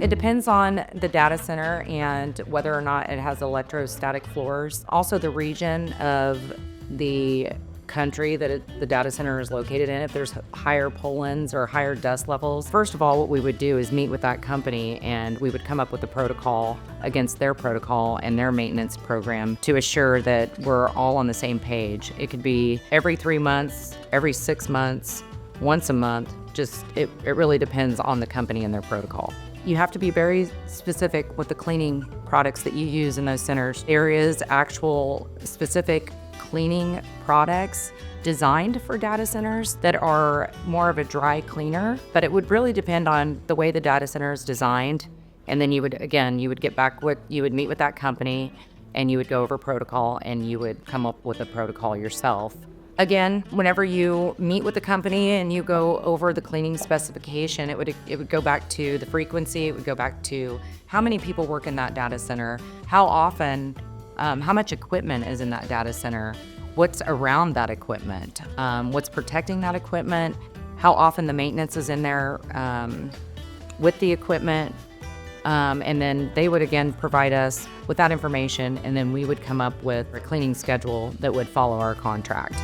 It depends on the data center and whether or not it has electrostatic floors. Also the region of the country that the data center is located in, if there's higher pollens or higher dust levels. First of all, what we would do is meet with that company and we would come up with a protocol against their protocol and their maintenance program to assure that we're all on the same page. It could be every 3 months, every 6 months, once a month. It really depends on the company and their protocol. You have to be very specific with the cleaning products that you use in those centers. There is actual specific cleaning products designed for data centers that are more of a dry cleaner, but it would really depend on the way the data center is designed. And then you would meet with that company and you would go over protocol and you would come up with a protocol yourself. Again, whenever you meet with the company and you go over the cleaning specification, it would go back to the frequency, it would go back to how many people work in that data center, how often, how much equipment is in that data center, what's around that equipment, what's protecting that equipment, how often the maintenance is in there with the equipment, and then they would again provide us with that information, and then we would come up with a cleaning schedule that would follow our contract.